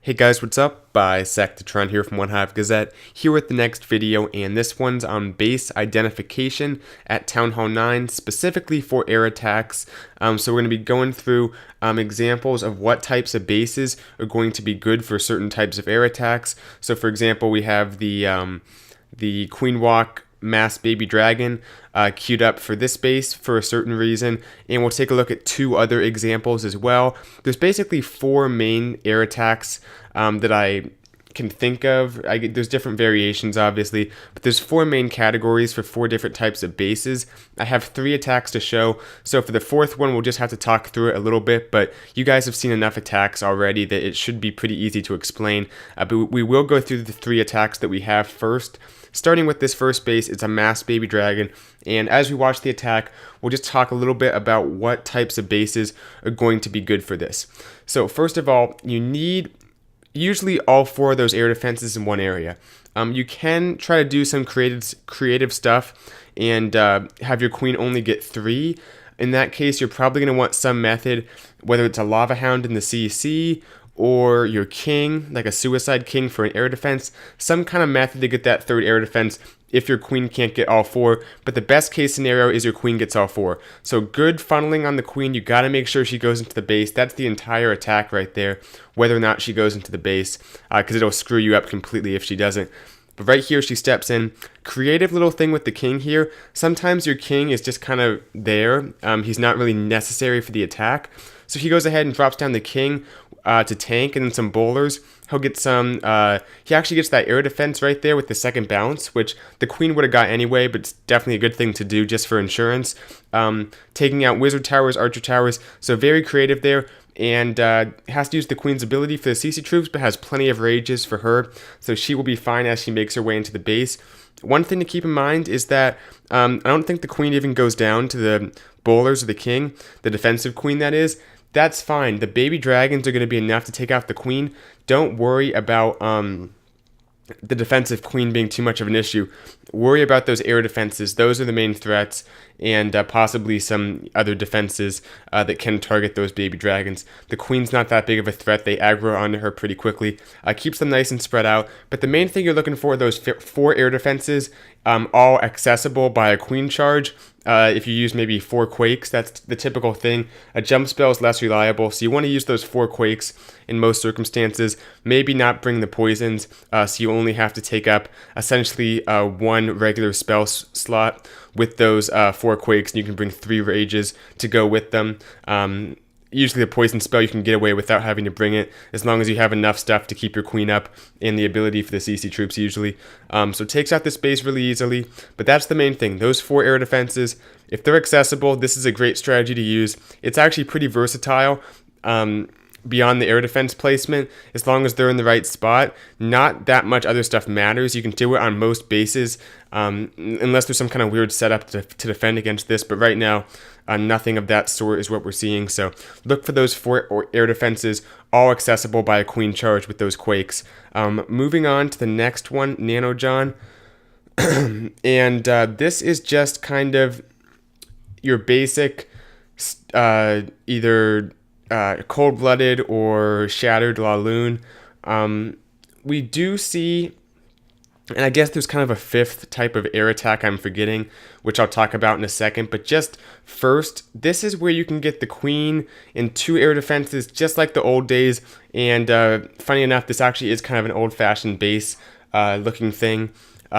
Hey guys, what's up? Bisectatron here from OneHive Gazette, here with the next video, and this one's on base identification at Town Hall 9, specifically for air attacks. So we're going to be going through examples of what types of bases are going to be good for certain types of air attacks. So for example, we have the Queen Walk Mass Baby Dragon queued up for this base for a certain reason, and we'll take a look at two other examples as well. There's basically four main air attacks that I can think of. There's different variations obviously, but there's four main categories for four different types of bases. I have three attacks to show, so for the fourth one we'll just have to talk through it a little bit, but you guys have seen enough attacks already that it should be pretty easy to explain. But we will go through the three attacks that we have first. Starting with this first base, it's a Mass Baby Dragon, and as we watch the attack, we'll just talk a little bit about what types of bases are going to be good for this. So first of all, you need usually all four of those air defenses in one area. You can try to do some creative stuff and have your queen only get three. In that case, you're probably going to want some method, whether it's a Lava Hound in the CC, or your king, like a Suicide King for an air defense, some kind of method to get that third air defense if your queen can't get all four, but the best case scenario is your queen gets all four. So good funneling on the queen, you gotta make sure she goes into the base. That's the entire attack right there, whether or not she goes into the base, because it'll screw you up completely if she doesn't. But right here, she steps in. Creative little thing with the king here. Sometimes your king is just kind of there. He's not really necessary for the attack. So he goes ahead and drops down the king to tank, and then some bowlers. He'll get some, he actually gets that air defense right there with the second bounce, which the queen would have got anyway, but it's definitely a good thing to do just for insurance. Taking out wizard towers, archer towers, so very creative there. And has to use the queen's ability for the CC troops, but has plenty of rages for her, so she will be fine as she makes her way into the base. One thing to keep in mind is that I don't think the queen even goes down to the bowlers or the king, the defensive queen that is. That's fine. The baby dragons are going to be enough to take out the queen. Don't worry about the defensive queen being too much of an issue. Worry about those air defenses. Those are the main threats, and possibly some other defenses that can target those baby dragons. The queen's not that big of a threat. They aggro onto her pretty quickly. Keeps them nice and spread out. But the main thing you're looking for are those four air defenses, all accessible by a queen charge. If you use maybe 4 quakes, that's the typical thing. A jump spell is less reliable, so you want to use those 4 quakes in most circumstances. Maybe not bring the poisons, so you only have to take up essentially one regular spell slot with those 4 quakes, and you can bring 3 rages to go with them. Usually the poison spell you can get away without having to bring it, as long as you have enough stuff to keep your queen up and the ability for the CC troops usually. So it takes out the space really easily, but that's the main thing. Those 4 air defenses, if they're accessible, this is a great strategy to use. It's actually pretty versatile beyond the air defense placement, as long as they're in the right spot. Not that much other stuff matters. You can do it on most bases, unless there's some kind of weird setup to defend against this, but right now, nothing of that sort is what we're seeing. So look for those 4 air defenses, all accessible by a queen charge with those quakes. Moving on to the next one, Nano John. And this is just kind of your basic either cold-blooded or shattered La Lune. We do see, and I guess there's kind of a 5th type of air attack I'm forgetting, which I'll talk about in a second, but just first, this is where you can get the queen in 2 air defenses, just like the old days, and funny enough, this actually is kind of an old-fashioned base looking thing,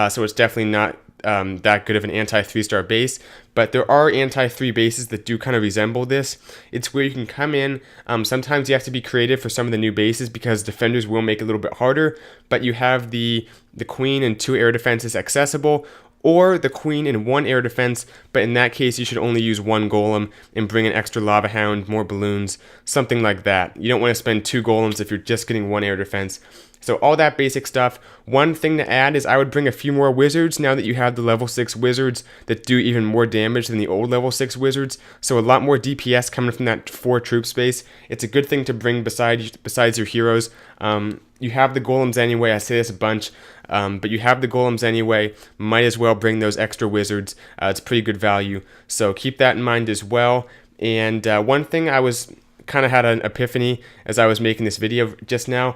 so it's definitely not that good of an anti-3-star base, but there are anti-3 bases that do kind of resemble this. It's where you can come in, sometimes you have to be creative for some of the new bases because defenders will make it a little bit harder, but you have the queen and 2 air defenses accessible, or the queen in 1 air defense, but in that case you should only use 1 golem and bring an extra Lava Hound, more balloons, something like that. You don't want to spend 2 golems if you're just getting 1 air defense. So all that basic stuff. One thing to add is I would bring a few more wizards now that you have the level 6 wizards that do even more damage than the old level 6 wizards. So a lot more DPS coming from that 4 troop space. It's a good thing to bring besides your heroes. You have the golems anyway. I say this a bunch, but you have the golems anyway. Might as well bring those extra wizards. It's pretty good value. So keep that in mind as well. And one thing I was kind of had an epiphany as I was making this video just now.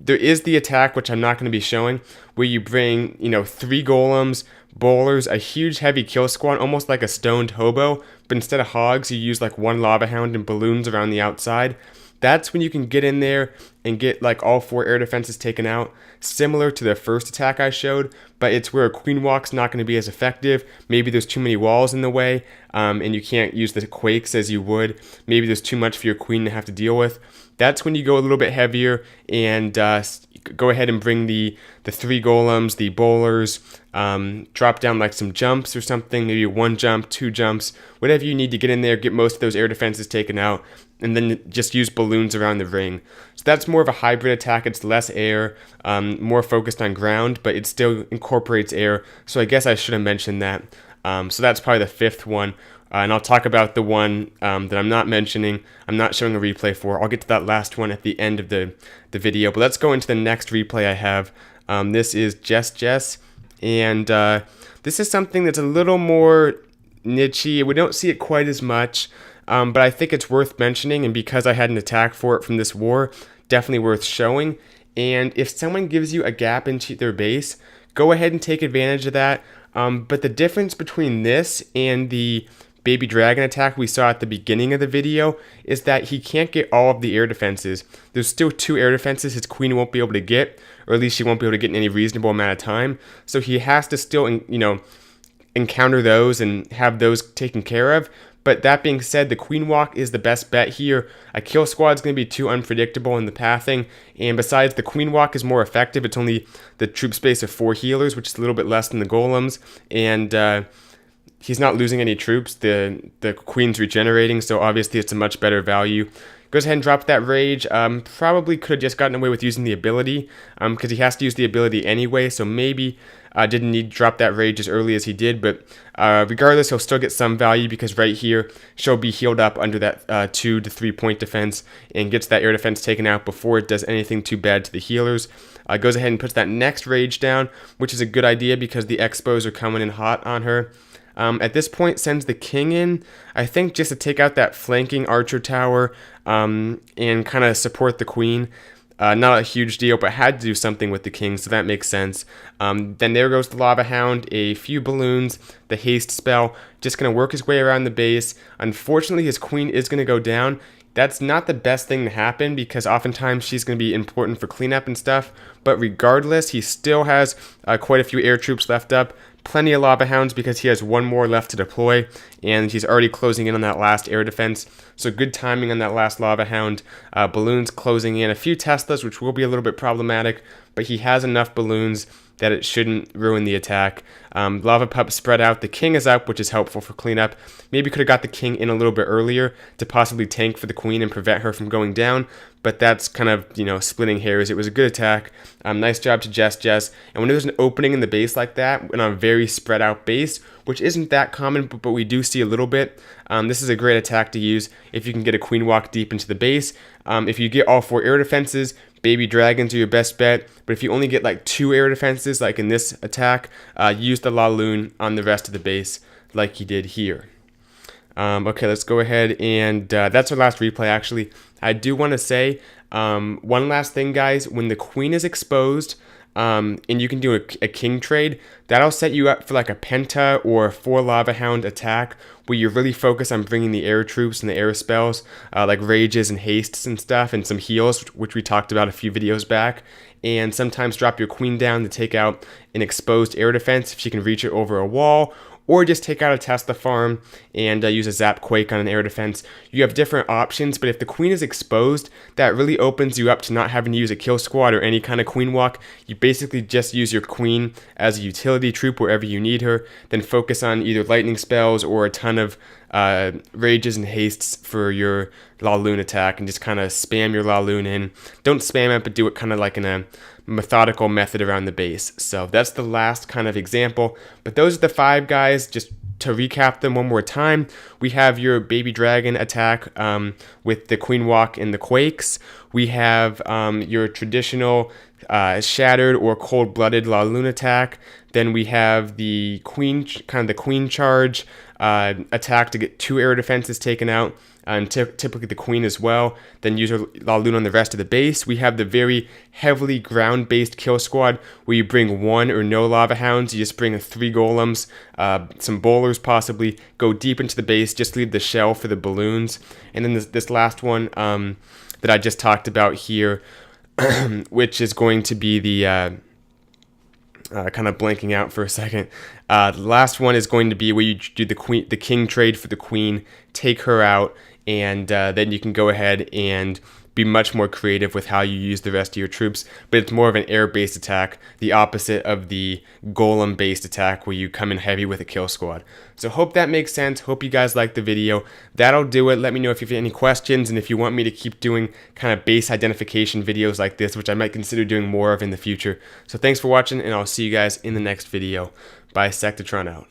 There is the attack, which I'm not going to be showing, where you bring, 3 golems, bowlers, a huge heavy kill squad, almost like a stoned hobo, but instead of hogs, you use like 1 lava hound and balloons around the outside. That's when you can get in there and get like all 4 air defenses taken out, similar to the first attack I showed, but it's where a queen walk's not going to be as effective. Maybe there's too many walls in the way, and you can't use the quakes as you would. Maybe there's too much for your queen to have to deal with. That's when you go a little bit heavier and go ahead and bring the 3 golems, the bowlers, drop down like some jumps or something, maybe 1 jump, 2 jumps, whatever you need to get in there, get most of those air defenses taken out, and then just use balloons around the ring. So that's more of a hybrid attack. It's less air, more focused on ground, but it still incorporates air. So I guess I should have mentioned that. So that's probably the 5th one. And I'll talk about the one that I'm not mentioning, I'm not showing a replay for. I'll get to that last one at the end of the video. But let's go into the next replay I have. This is Jess. And this is something that's a little more niche-y. We don't see it quite as much, but I think it's worth mentioning. And because I had an attack for it from this war, definitely worth showing. And if someone gives you a gap into their base, go ahead and take advantage of that. But the difference between this and the baby dragon attack we saw at the beginning of the video is that he can't get all of the air defenses. There's still 2 air defenses his queen won't be able to get, or at least she won't be able to get in any reasonable amount of time. So he has to still, encounter those and have those taken care of. But that being said, the queen walk is the best bet here. A kill squad's going to be too unpredictable in the pathing, and besides, the queen walk is more effective. It's only the troop space of 4 healers, which is a little bit less than the golems, and he's not losing any troops. The queen's regenerating, so obviously it's a much better value. Goes ahead and drops that rage. Probably could have just gotten away with using the ability, because he has to use the ability anyway, so maybe didn't need to drop that rage as early as he did, but regardless, he'll still get some value because right here, she'll be healed up under that 2 to 3 point defense and gets that air defense taken out before it does anything too bad to the healers. Goes ahead and puts that next rage down, which is a good idea because the expos are coming in hot on her. At this point, sends the king in, I think just to take out that flanking archer tower and kind of support the queen. Not a huge deal, but had to do something with the king, so that makes sense. Then there goes the lava hound, a few balloons, the haste spell, just going to work his way around the base. Unfortunately, his queen is going to go down. That's not the best thing to happen because oftentimes she's going to be important for cleanup and stuff. But regardless, he still has quite a few air troops left up. Plenty of lava hounds because he has 1 more left to deploy, and he's already closing in on that last air defense. So good timing on that last lava hound. Balloons closing in, a few Teslas, which will be a little bit problematic, but he has enough balloons that it shouldn't ruin the attack. Lava pup spread out. The king is up, which is helpful for cleanup. Maybe could have got the king in a little bit earlier to possibly tank for the queen and prevent her from going down, but that's kind of, splitting hairs. It was a good attack. Nice job to Jess. And when there's an opening in the base like that, and on a very spread out base, which isn't that common, but we do see a little bit, this is a great attack to use if you can get a queen walk deep into the base. If you get all 4 air defenses, baby dragons are your best bet, but if you only get like 2 air defenses, like in this attack, use the Laloon on the rest of the base, like he did here. Okay, let's go ahead and that's our last replay, actually. I do want to say one last thing, guys. When the queen is exposed, and you can do a king trade, that'll set you up for like a penta or a 4 lava hound attack where you really focus on bringing the air troops and the air spells, like rages and hastes and stuff, and some heals, which we talked about a few videos back, and sometimes drop your queen down to take out an exposed air defense if she can reach it over a wall, or just take out a Tesla farm and use a Zap Quake on an air defense. You have different options, but if the queen is exposed, that really opens you up to not having to use a kill squad or any kind of queen walk. You basically just use your queen as a utility troop wherever you need her, then focus on either lightning spells or a ton of rages and hastes for your Laloon attack, and just kind of spam your Laloon in. Don't spam it, but do it kind of like in a methodical method around the base. So that's the last kind of example, but those are the 5 guys. Just to recap them one more time, we have your baby dragon attack with the queen walk and the quakes. We have your traditional shattered or cold-blooded Laloon attack. Then we have the queen charge attack to get 2 air defenses taken out. and typically the queen as well. Then use a lot of loot on the rest of the base. We have the very heavily ground-based kill squad where you bring 1 or no lava hounds. You just bring 3 golems, some bowlers possibly, go deep into the base, just leave the shell for the balloons. And then this last one that I just talked about here, which is going to be the kind of blanking out for a second. The last one is going to be where you do the king trade for the queen, take her out, and then you can go ahead and be much more creative with how you use the rest of your troops. But it's more of an air-based attack, the opposite of the golem-based attack where you come in heavy with a kill squad. So hope that makes sense. Hope you guys liked the video. That'll do it. Let me know if you have any questions and if you want me to keep doing kind of base identification videos like this, which I might consider doing more of in the future. So thanks for watching, and I'll see you guys in the next video. Bye, Sectatron out.